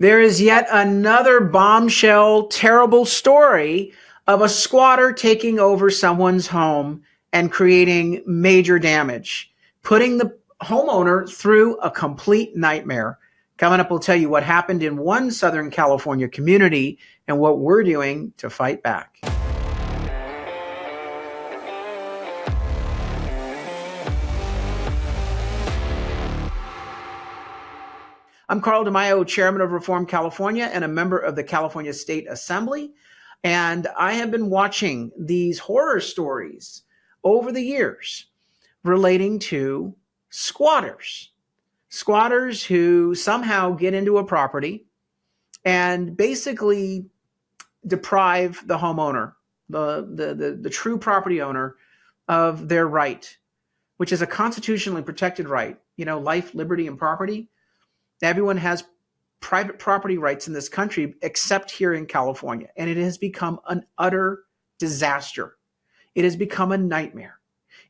There is yet another bombshell, terrible story of a squatter taking over someone's home and creating major damage, putting the homeowner through a complete nightmare. Coming up, we'll tell you what happened in one Southern California community and what we're doing to fight back. I'm Carl DeMaio, chairman of Reform California and a member of the California State Assembly. And I have been watching these horror stories over the years relating to squatters. Squatters who somehow get into a property and basically deprive the homeowner, the true property owner, of their right, which is a constitutionally protected right, life, liberty, and property. Everyone has private property rights in this country, except here in California. And it has become an utter disaster. It has become a nightmare.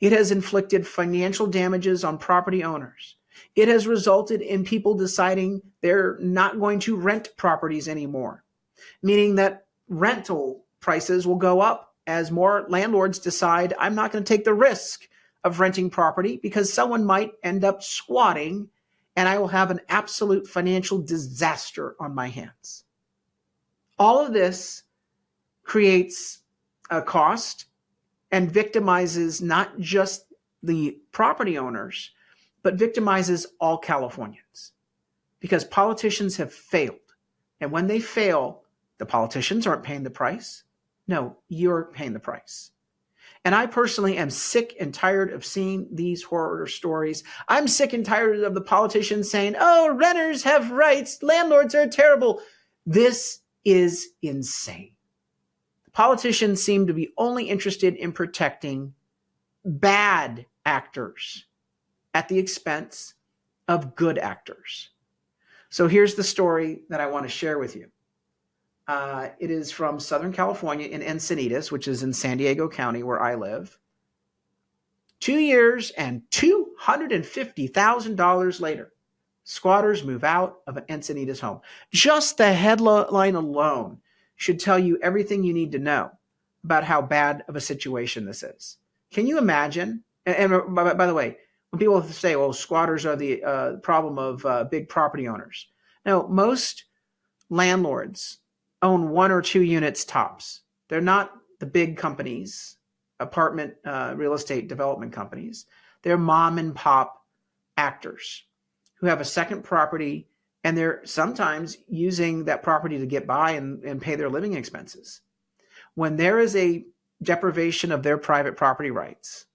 It has inflicted financial damages on property owners. It has resulted in people deciding they're not going to rent properties anymore, meaning that rental prices will go up as more landlords decide, I'm not going to take the risk of renting property because someone might end up squatting and I will have an absolute financial disaster on my hands. All of this creates a cost and victimizes not just the property owners, but victimizes all Californians because politicians have failed. And when they fail, the politicians aren't paying the price. No, you're paying the price. And I personally am sick and tired of seeing these horror stories. I'm sick and tired of the politicians saying, oh, renters have rights, landlords are terrible. This is insane. The politicians seem to be only interested in protecting bad actors at the expense of good actors. So here's the story that I want to share with you. It is from Southern California in Encinitas, which is in San Diego County where I live. 2 years and $250,000 later, squatters move out of an Encinitas home. Just the headline alone should tell you everything you need to know about how bad of a situation this is. Can you imagine? And by the way, when people say, well, squatters are the problem of big property owners. No, most landlords own 1 or 2 units tops. They're not the big companies, apartment real estate development companies. They're mom and pop actors who have a second property, and they're sometimes using that property to get by and pay their living expenses. When there is a deprivation of their private property rights,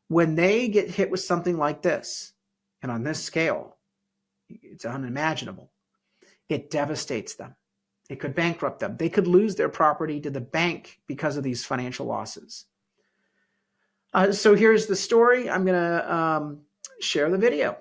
when they get hit with something like this, and on this scale, it's unimaginable, it devastates them. It could bankrupt them. They could lose their property to the bank because of these financial losses. So here's the story. I'm going to share the video.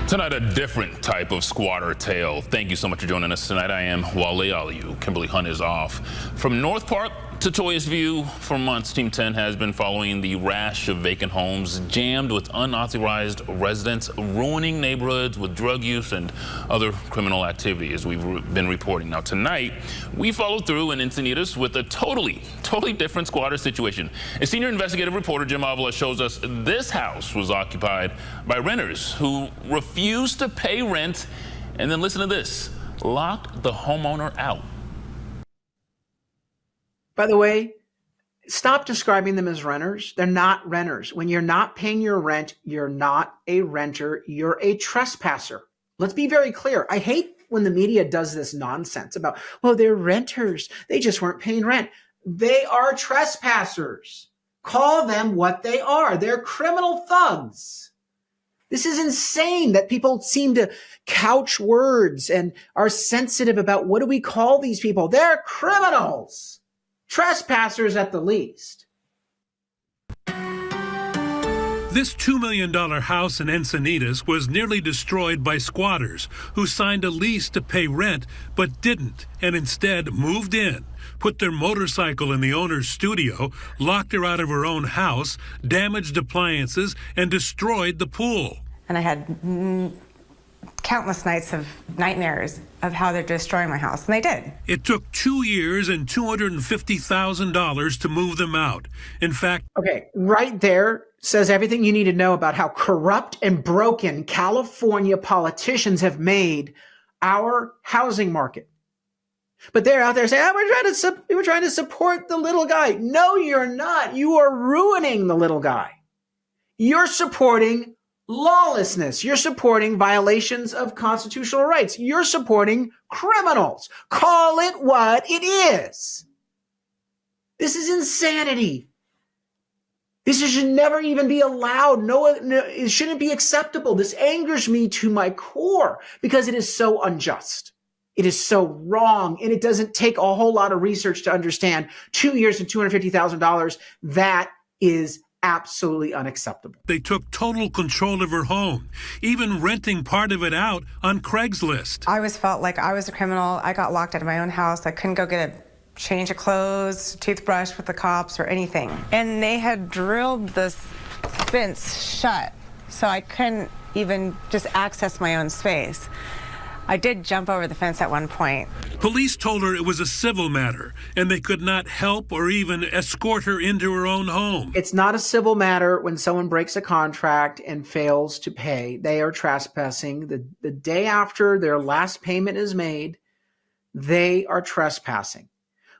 Tonight, a different type of squatter tale. Thank you so much for joining us tonight. I am Wale Aliu. Kimberly Hunt is off. From North Park to Toyas View, for months, Team 10 has been following the rash of vacant homes jammed with unauthorized residents, ruining neighborhoods with drug use and other criminal activity, as we've been reporting. Now, tonight, we followed through in Encinitas with a totally different squatter situation. A senior investigative reporter, Jim Avila, shows us this house was occupied by renters who refused to pay rent, and then listen to this, locked the homeowner out. By the way, stop describing them as renters. They're not renters. When you're not paying your rent, you're not a renter. You're a trespasser. Let's be very clear. I hate when the media does this nonsense about, well, they're renters. They just weren't paying rent. They are trespassers. Call them what they are. They're criminal thugs. This is insane that people seem to couch words and are sensitive about what do we call these people? They're criminals. Trespassers at the least. This $2 million house in Encinitas was nearly destroyed by squatters who signed a lease to pay rent but didn't, and instead moved in, put their motorcycle in the owner's studio, locked her out of her own house, damaged appliances, and destroyed the pool. And I had countless nights of nightmares of how they're destroying my house, and they did. It took 2 years and $250,000 to move them out. In fact, Okay, right there says everything you need to know about how corrupt and broken California politicians have made our housing market. But they're out there saying, we're trying to support the little guy. No, you're not. You are ruining the little guy. You're supporting lawlessness. You're supporting violations of constitutional rights. You're supporting criminals. Call it what it is. This is insanity. This should never even be allowed. No, it shouldn't be acceptable. This angers me to my core because it is so unjust. It is so wrong. And it doesn't take a whole lot of research to understand 2 years and $250,000. That is absolutely unacceptable. they took total control of her home, even renting part of it out on Craigslist. I always felt like I was a criminal. I got locked out of my own house. I couldn't go get a change of clothes, toothbrush with the cops or anything. And they had drilled this fence shut, so I couldn't even just access my own space. I did jump over the fence at one point. Police told her it was a civil matter, and they could not help or even escort her into her own home. It's not a civil matter when someone breaks a contract and fails to pay. They are trespassing. The day after their last payment is made, they are trespassing.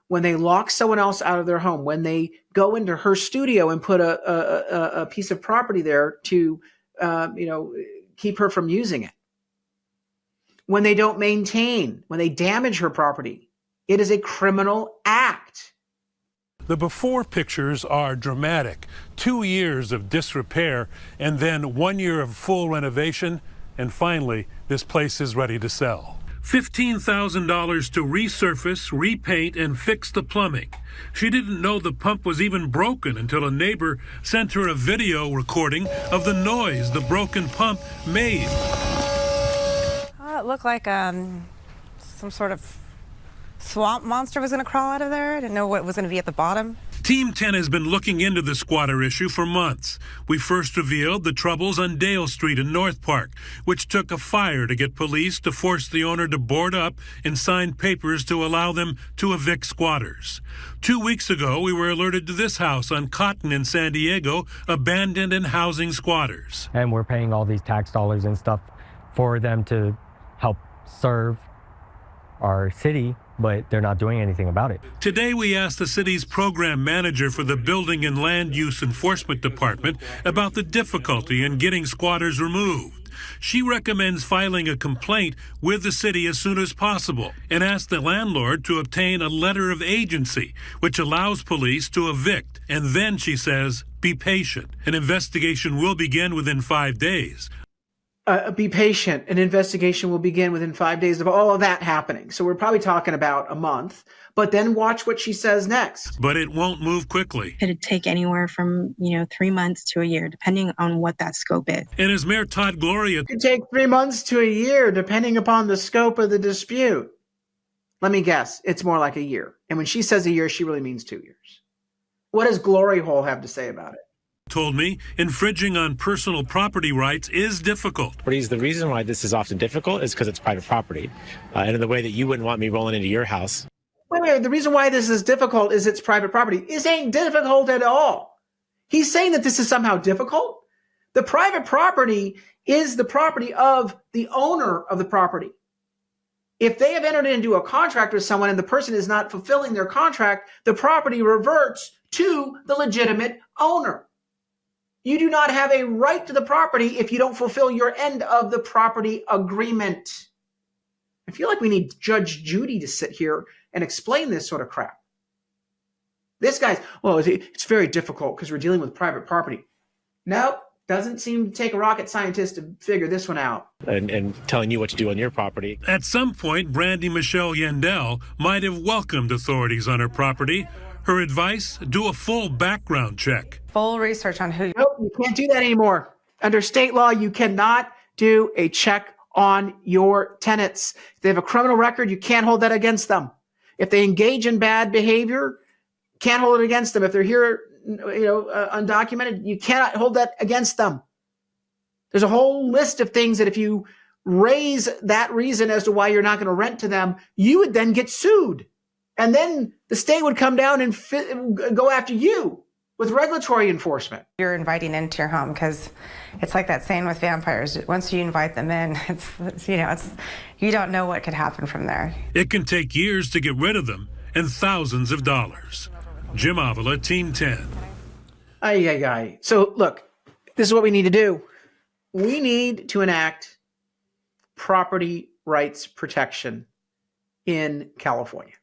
When they lock someone else out of their home, when they go into her studio and put a piece of property there to keep her from using it, when they don't maintain, when they damage her property, it is a criminal act. The before pictures are dramatic. 2 years of disrepair and then 1 year of full renovation. And finally, this place is ready to sell. $15,000 to resurface, repaint, and fix the plumbing. She didn't know the pump was even broken until a neighbor sent her a video recording of the noise the broken pump made. It looked like some sort of swamp monster was going to crawl out of there. I didn't know what was going to be at the bottom. Team 10 has been looking into the squatter issue for months. We first revealed the troubles on Dale Street in North Park, which took a fire to get police to force the owner to board up and sign papers to allow them to evict squatters. 2 weeks ago, we were alerted to this house on Cotton in San Diego, abandoned and housing squatters. And we're paying all these tax dollars and stuff for them to help serve our city, but they're not doing anything about it. Today, we asked the city's program manager for the Building and Land Use Enforcement Department about the difficulty in getting squatters removed. She recommends filing a complaint with the city as soon as possible and asked the landlord to obtain a letter of agency, which allows police to evict. And then, she says, be patient. An investigation will begin within 5 days. Be patient. An investigation will begin within 5 days of all of that happening. So we're probably talking about a month, but then watch what she says next. But it won't move quickly. It'd take anywhere from, 3 months to a year, depending on what that scope is. And as Mayor Todd Gloria, It could take 3 months to a year, depending upon the scope of the dispute. Let me guess. It's more like a year. And when she says a year, she really means 2 years. What does Glory Hole have to say about it? told me infringing on personal property rights is difficult. The reason why this is often difficult is because it's private property. And in the way that you wouldn't want me rolling into your house. Wait. The reason why this is difficult is it's private property. This ain't difficult at all. He's saying that this is somehow difficult. The private property is the property of the owner of the property. If they have entered into a contract with someone and the person is not fulfilling their contract, the property reverts to the legitimate owner. You do not have a right to the property if you don't fulfill your end of the property agreement. I feel like we need Judge Judy to sit here and explain this sort of crap. This guy's, it's very difficult because we're dealing with private property. Nope, doesn't seem to take a rocket scientist to figure this one out. And telling you what to do on your property. At some point, Brandy Michelle Yandel might have welcomed authorities on her property. Her advice, do a full background check. Full research on who. Nope, you can't do that anymore. Under state law, you cannot do a check on your tenants. If they have a criminal record, you can't hold that against them. If they engage in bad behavior, can't hold it against them. If they're here, undocumented, you cannot hold that against them. There's a whole list of things that if you raise that reason as to why you're not going to rent to them, you would then get sued. And then the state would come down and go after you with regulatory enforcement. You're inviting into your home, because it's like that saying with vampires. Once you invite them in, you don't know what could happen from there. It can take years to get rid of them and thousands of dollars. Jim Avila, Team 10. Aye. So look, this is what we need to do. We need to enact property rights protection in California.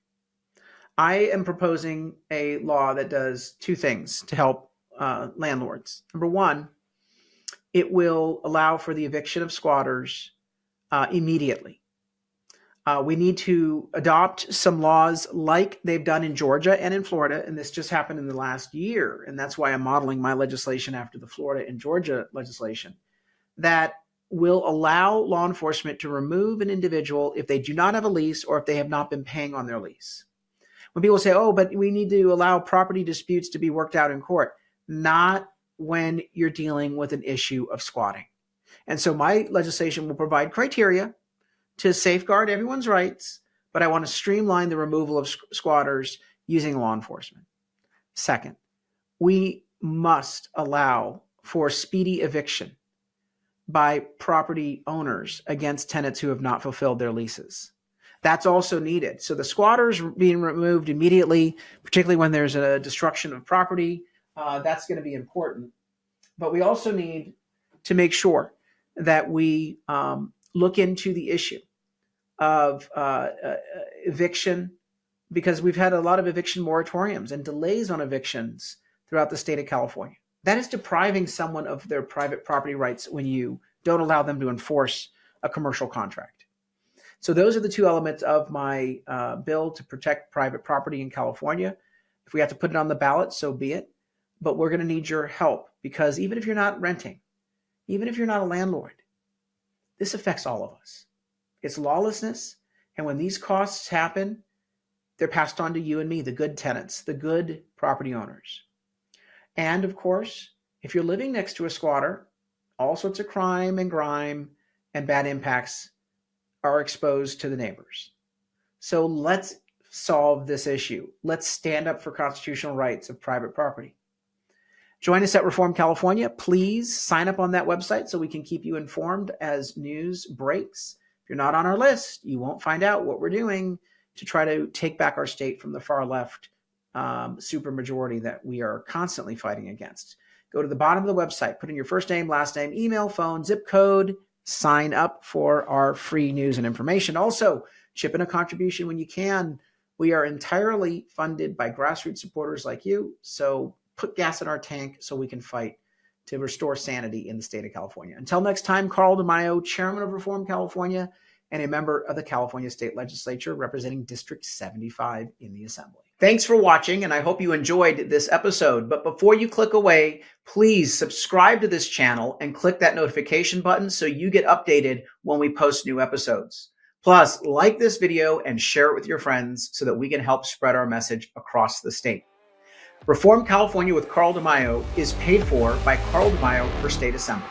I am proposing a law that does two things to help landlords. Number one, it will allow for the eviction of squatters immediately. We need to adopt some laws like they've done in Georgia and in Florida, and this just happened in the last year, and that's why I'm modeling my legislation after the Florida and Georgia legislation, that will allow law enforcement to remove an individual if they do not have a lease or if they have not been paying on their lease. When people say, oh, but we need to allow property disputes to be worked out in court, not when you're dealing with an issue of squatting. And so my legislation will provide criteria to safeguard everyone's rights, but I want to streamline the removal of squatters using law enforcement. Second, we must allow for speedy eviction by property owners against tenants who have not fulfilled their leases. That's also needed. So the squatters being removed immediately, particularly when there's a destruction of property, that's going to be important. But we also need to make sure that we look into the issue of eviction, because we've had a lot of eviction moratoriums and delays on evictions throughout the state of California. That is depriving someone of their private property rights when you don't allow them to enforce a commercial contract. So those are the two elements of my bill to protect private property in California. If we have to put it on the ballot, so be it. But we're going to need your help, because even if you're not renting, even if you're not a landlord, this affects all of us. It's lawlessness. And when these costs happen, they're passed on to you and me, the good tenants, the good property owners. And of course, if you're living next to a squatter, all sorts of crime and grime and bad impacts are exposed to the neighbors. So let's solve this issue. Let's stand up for constitutional rights of private property. Join us at Reform California. Please sign up on that website so we can keep you informed as news breaks. If you're not on our list, you won't find out what we're doing to try to take back our state from the far left supermajority that we are constantly fighting against. Go to the bottom of the website, put in your first name, last name, email, phone, zip code, sign up for our free news and information. Also, chip in a contribution when you can. We are entirely funded by grassroots supporters like you, so put gas in our tank so we can fight to restore sanity in the state of California. Until next time, Carl DeMaio, Chairman of Reform California and a member of the California State Legislature representing District 75 in the Assembly. Thanks for watching, and I hope you enjoyed this episode. But before you click away, please subscribe to this channel and click that notification button so you get updated when we post new episodes. Plus, like this video and share it with your friends so that we can help spread our message across the state. Reform California with Carl DeMaio is paid for by Carl DeMaio for State Assembly.